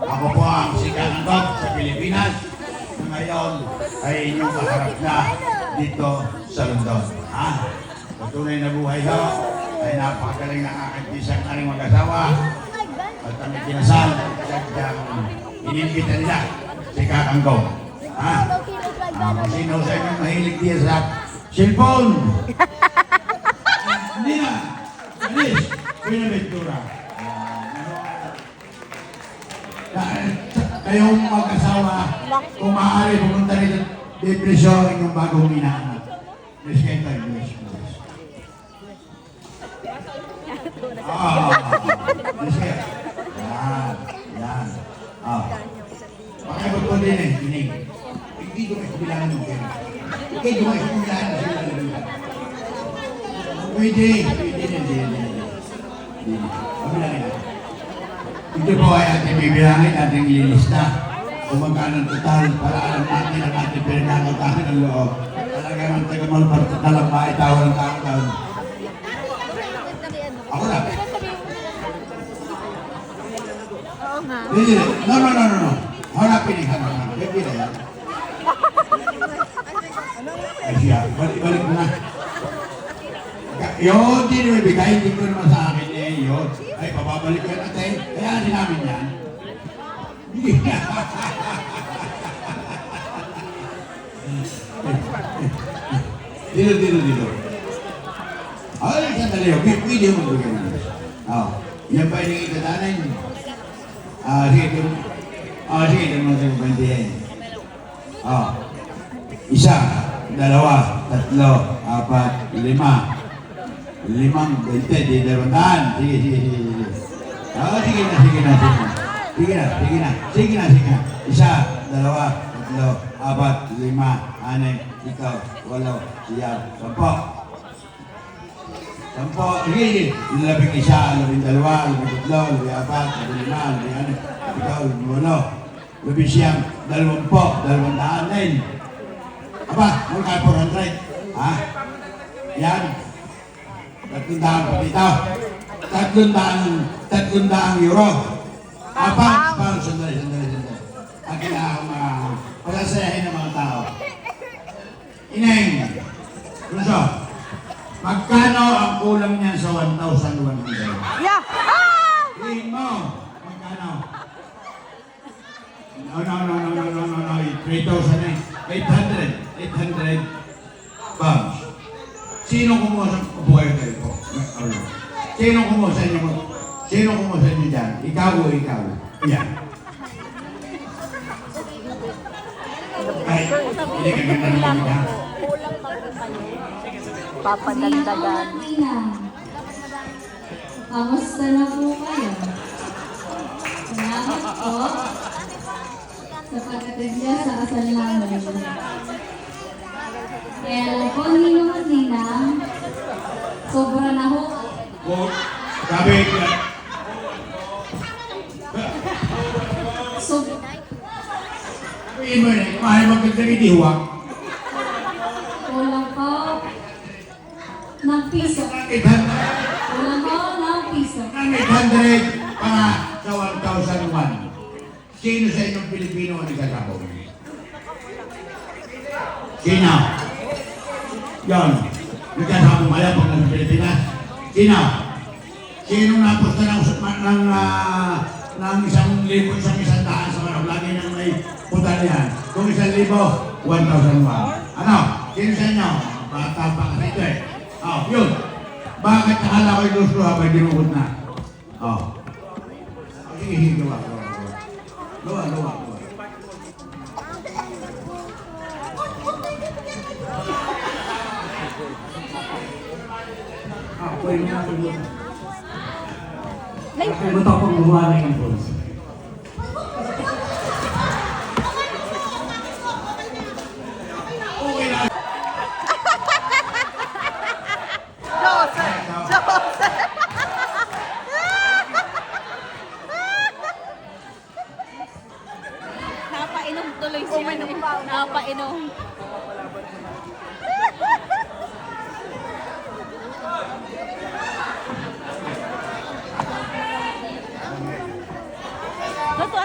Ako po ang sikanandot sa Pilipinas na ngayon ay inyong kaharap na dito sa London. Ha? Patunay na buhay ko ay napakagaling ng aking pisang aling mag-asawa at kami kinasal sadyang inimbita nila si Kakanggong. Ha? Kung sino sa inyong mahilig diya sa cellphone? Hindi na. Alis. Pinaventura. Kayong mag-asawa, kung maaari pumunta rin sa depresyon yung bagong inaanak. Please kayo tayo, please. Please kayo. Yan. Pakibot ko din eh, kinig. Hindi ko may kubilangan ng pera. Hindi ko may kubilangan ng pera. Pwede. Kubilangan na. Ito po ay ating bibilangin, ating ililista. Kung magkano total, para alam natin ang ating pinagkakatahan ng loob. Talagang ang tagamalpar talang maitawa ng taon. Ako na. Oo nga. No. Hanapin yung hanapin. Pwede na yan. Ay siya, balik mo na. Yun, di naman bigay, hindi ko naman sa akin eh, yun. Ay, papabalik ko yan natin. Kaya namin yan. Dilo. Ay, sandali yun. Pwede mo bigyan namin. Yan ba yung ikatanan? Sige, ito mo sa kubantihin. Isa, dalawa, tatlo, apat, lima. 5, 20, di 200. Sige. Sige na. Isa, dalawa, tatlo, apat, lima, 6, 7, 8, 9, 10. 10. Sige. 11, 12, 13, 14, 15, 16, 17, 18, 19, 20, 200. Aba, mula 400. Ha? Yan. 300 pa dito. 300 euro. Pounds. Sandali. Ang kailangan pagkasayahin ng mga tao. Ineng, Luso, magkano ang kulang niyan sa 1,100? Yeah! Tingin mo, magkano? No. 3,800 pounds. Sino kumuha sa buhay kayo po? Sino kumuha sa inyo dyan? Ikaw o ikaw? Yan. Ay, hindi ka ganda naman niya. Papadagdagan. Kamusta na po kayo? Salamat po sa pagkatagya sa kasal namin. Kaya lang po, ninang, sobra na ho. Sabi ka. Sabihin mo na, mahal magkagdagitiwak. Kulang po ng piso. Kulang po ng piso. Ang 800 para sa 1,001. Sino sa inyong Pilipino ang nagkakabog? Sino? Yan. Nagkakabog maya pag nasa Pilipinas. Sino? Sino napunta ng 1,000, 1,100 sa manok? Lagi nang may punta niyan. Kung 1,000, 1,001. Ano? Sino sa inyo? Bata pa kasi ito eh. Yun. Bakit nakala ko'y gusto habang dinukot na? Sige, gawa. Pwede na ako yun. Ako ito akong gumawa na yung pulse. Napainom tuloy si Napainom. Luto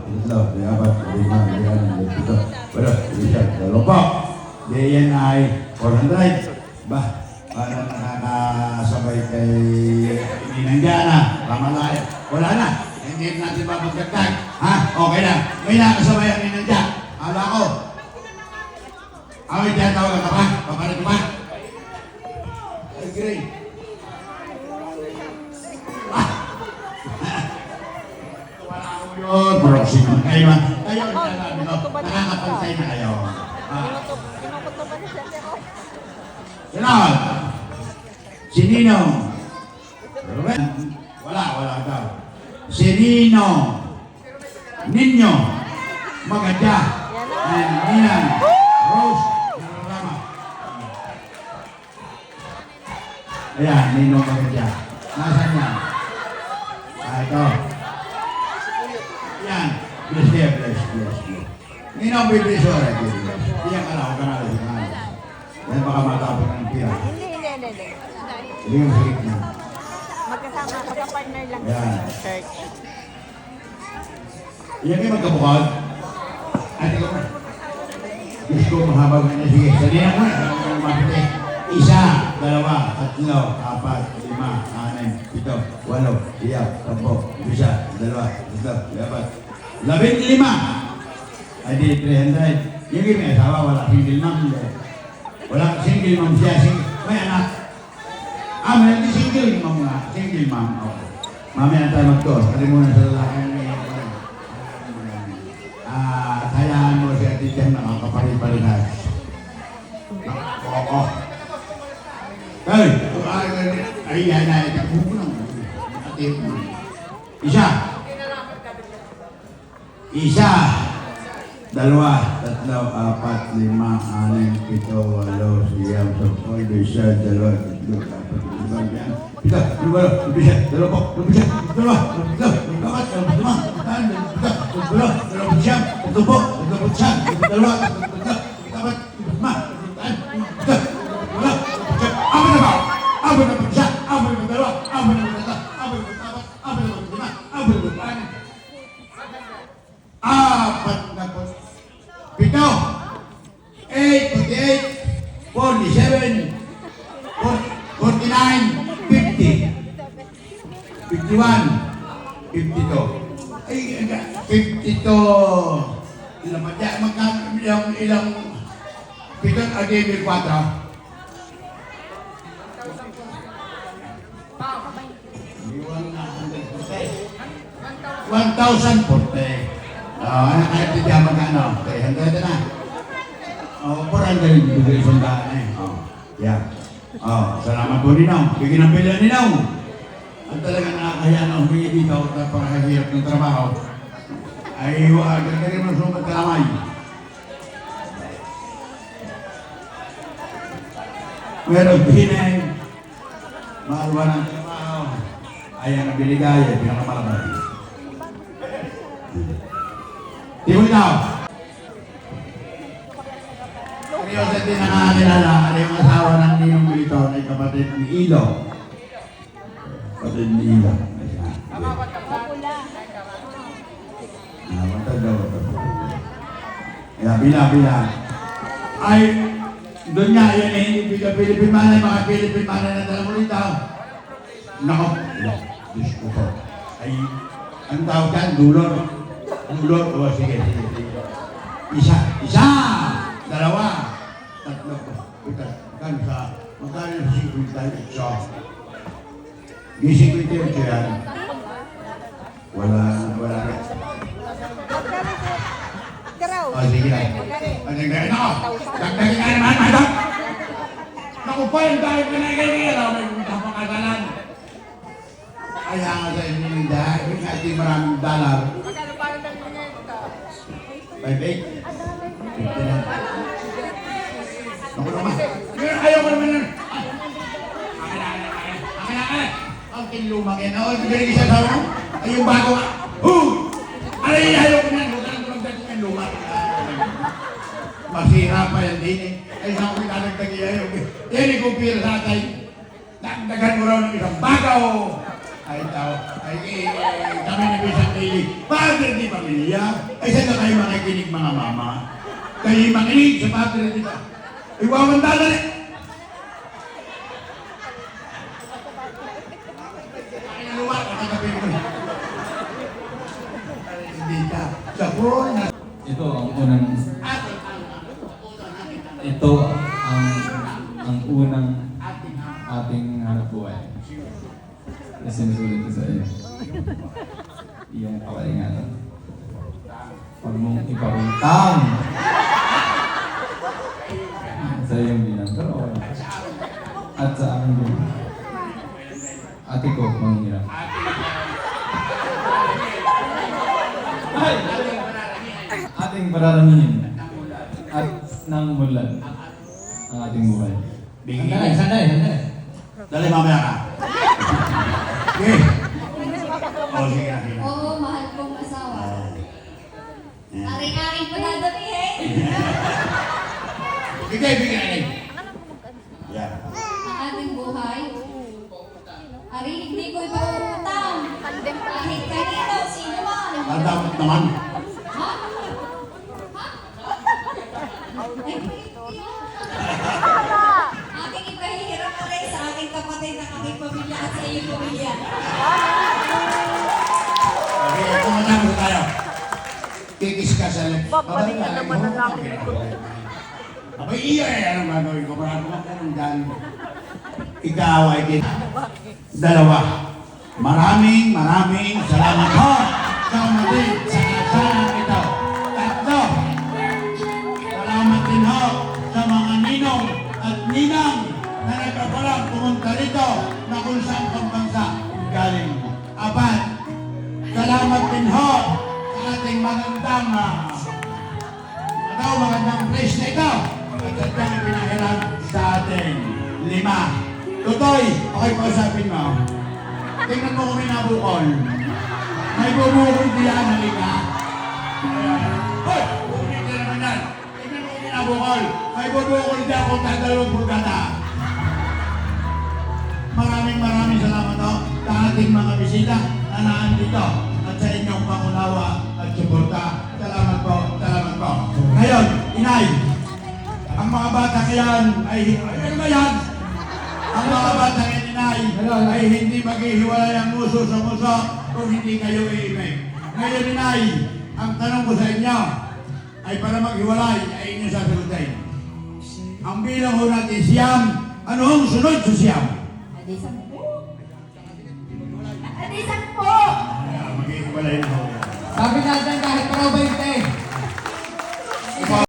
tatlo, di apat, di lima, di anim, di pito, walo, di isa, dalawa. Di yan ay 400. Ba, paano nakakasabay kay Ninandiana, Pamalaya? Wala na, hindi natin babagdagdag. Ha? Okay na. May nakasabay ang Ninandiana. Ala ko. Awit yan, tawag ka pa? Papalit ko pa? Agree. Yun, proxima. Kayo man. Kayo, sinasabi ko, nakakapantay na kayo. Tinukot na ba ni Sete ko? Sunod. Si Nino. Ruben. Wala daw. Si Nino. Ninyo. Magadya. And Ninan. Rose. Nararama. Ayan, Nino Magadya. Nasaan yan? Ito. Yan. Bless you, bless. Ninong bibis oras. Iyan ka na, huwag ka na alas. Yan baka matapon ng pira. Hindi. Hindi yung sakit niya. Magkasama, magka-partner lang. Ayan. Church. Iyan kayo magkabukod. Ay, teka mo. Gusto ko mahabag na. Sige, salihan mo na. Salihan mo na. Isa, dalawa, tatlo, apat, lima, anim, pito, walo, siyam, sampo, isa, dalawa, tatlo, apat, 15. Ay di 300. Yung may asawa, wala single mom. Wala single mom siya, may anak. May hindi single mom nga, single mom. Okay. Mamaya tayo mag-toss. Kasi muna sa lalaki hayaan mo si Ate Jem nakakaparin-parinas. Oo. Ay, yan na. Isa. Isa. Dalawa, tatlo, apat, lima, anim, pito, walo, siyam, sampo, isa, dalawa, tatlo, apat, lima, yan. Pito, walo, isa, dalawa, isa, dalawa, tatlo, apat, lima, anim, pito, walo, dalawa, siyam, sampo, siyam, dalawa, tatlo, apat, lima, anim, pito, walo, siyam, apat na ba? Apat na ba? Isa, apat na ba? Dalawa, apat na ba? Tatlo, apat na ba? Apat na ba? Lima, apat na ba? Anim, apat na po. 7, 8, 48, 47, 49, 50, 51, 52. Ay, 52. Ilang ba? Magkano ilang 7 again 4? $1,040. Anak kahit hindi ako magkano? 300 na. 400 bigay isang daan eh. Yeah. Salamat po Ninong. Bigyan ng bilya Ninong. At talaga nakakahiya na humingi dito at napakahirap ng trabaho. Ay, gagawin mo sumat kalamay. Pero binay, maluwa ng trabaho. Ayan ang biligaya, pinakamalabay. Di mo ikaw. Seryoso din nakakilala. Ano yung asawa ng Ninong Militon ay kapatid ni Ilo. Kapatid ni Ilo. Kaya bila. Ay, doon nga, yan eh, hindi Pilipin manay, mga Pilipin manay na dala mo rito. Nako, Diyos ko po. Ay, ang tawag dyan, dulor. Dulor, sige. Isa, dalawa, tatlo, kan sa, magkano yung 58. Yung 58 yan. Wala. Sige lang. Dagdagin ka naman, madam! Naku po, yung dahil ka na kaya may kapakasalan. Kaya nga sa inyo yung dahil, kasi maraming dollar. 5-8. Naku naman. Ayaw ko naman yan. Akin. Ang kinlumang yan. Ako, galing isa sa mo. Ay, yung bago ka. Alay, ayaw ko yan. Huwag ka nang magdagdag yung lumang. Masira pa yan din eh. Ay, saan ko pinadagdag ayaw. Yan, ikumpira sa atay. Dagdagan mo raw ng isang bagaw. Ay, tao. Ay, kami ni Bisang Daily. Padre di pamilya. Ay, saan na kayo makikinig mga mama? Kayo makinig sa padre di ba? Iwawandala rin. Ay, naluwa. Kakagapin ko. Ay, hindi ka. Sabon na. Ito ang unang ating hanap buhay. Na sinusulit ko sa iyo. Iyong pakaingatan. Huwag mong iparuntang sa iyong binang at sa aming buhay. Ate ko, manghirap. Ay! Ating pararamihin at nang umulan ang ating buhay. Sandali. Dali mamaya ka. Okay. Sige na. Oo, mahal kong asawa. Aring-aring pa dadamihin. Bigay. Yeah. Ang ating buhay. Ari, hindi ko ipautang. Kahit kanino, sino man. Dapat naman. Ha? Ay, ating kapatid ng aming pamilya at sa iyong pamilya. Okay, ito matapos tayo. Kikis ka sa lip. Babalik ka naman ang aking likod. Abay, iyo eh. Anong gagawin ko? Marami ko kung dyan. Ikaw ay dalawa. Maraming salamat po sa umating sa asahan ito. Tatlo. Salamat din ho sa mga ninong at ninang na nagkapalang pumunta rito na kung saan pang bansa galing. Apat. Salamat din ho sa ating magandang magandang place na ito. At sadyang pinahiram sa ating 5. Tutoy, okay pa usapin mo. Tingnan mo kung may nabukol. May bumukol diyan, halika. Hoy! Bumukol ka naman yan. Tingnan mo kung may nabukol. May bumukol diyan kung tagalong burgata. Maraming salamat ho sa ating mga bisita na naandito at sa inyong pangunawa at suporta. Salamat po. Ngayon, inay, ang mga bata ngayon ay... Ano ba yan? Ang mga bata ngayon, inay, ay hindi maghihiwalay ang muso sa muso kung hindi kayo iimig. Ngayon, inay, ang tanong ko sa inyo ay para maghiwalay ay inyo sasagutin. Ang bilang ho natin siyam, ano ang sunod sa siyam? Adisan po. Adisan po. Maghihiwalay na ho. Sabi natin kahit para 20.